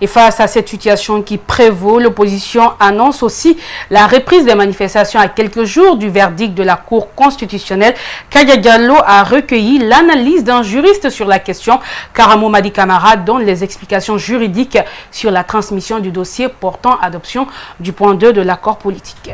Et face à cette situation qui prévaut, l'opposition annonce aussi la reprise des manifestations à quelques jours du verdict de la Cour constitutionnelle. Kaya Diallo a recueilli l'analyse d'un juriste sur la question. Karamo Madi Camara donne les explications juridiques sur la transmission du dossier portant adoption du point 2 de l'accord politique.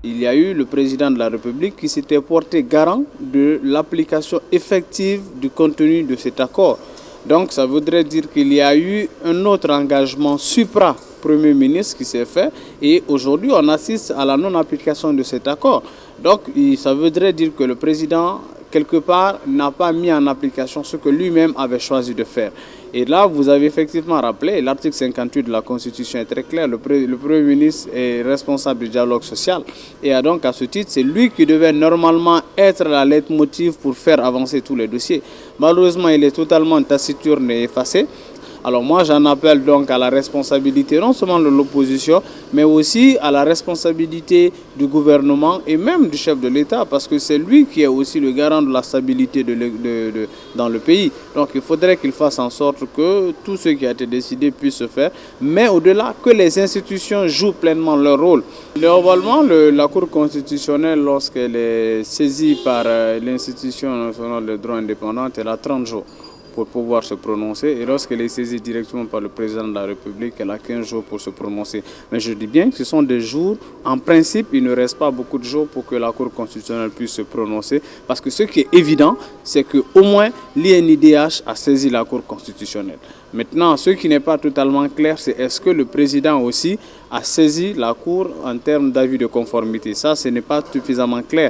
Il y a eu le président de la République qui s'était porté garant de l'application effective du contenu de cet accord. Donc ça voudrait dire qu'il y a eu un autre engagement supra-premier ministre qui s'est fait et aujourd'hui on assiste à la non-application de cet accord. Donc ça voudrait dire que le président, quelque part, n'a pas mis en application ce que lui-même avait choisi de faire. Et là, vous avez effectivement rappelé, l'article 58 de la Constitution est très clair, le Premier ministre est responsable du dialogue social. Et donc, à ce titre, c'est lui qui devait normalement être la leitmotiv pour faire avancer tous les dossiers. Malheureusement, il est totalement taciturne et effacé. Alors moi, j'en appelle donc à la responsabilité non seulement de l'opposition, mais aussi à la responsabilité du gouvernement et même du chef de l'État, parce que c'est lui qui est aussi le garant de la stabilité dans le pays. Donc il faudrait qu'il fasse en sorte que tout ce qui a été décidé puisse se faire, mais au-delà, que les institutions jouent pleinement leur rôle. Normalement, la Cour constitutionnelle, lorsqu'elle est saisie par l'institution nationale des droits indépendants, elle a 30 jours pour pouvoir se prononcer. Et lorsqu'elle est saisie directement par le président de la République, elle a 15 jours pour se prononcer. Mais je dis bien que ce sont des jours, en principe, il ne reste pas beaucoup de jours pour que la Cour constitutionnelle puisse se prononcer. Parce que ce qui est évident, c'est qu'au moins l'INIDH a saisi la Cour constitutionnelle. Maintenant, ce qui n'est pas totalement clair, c'est est-ce que le président aussi a saisi la Cour en termes d'avis de conformité. Ça, ce n'est pas suffisamment clair.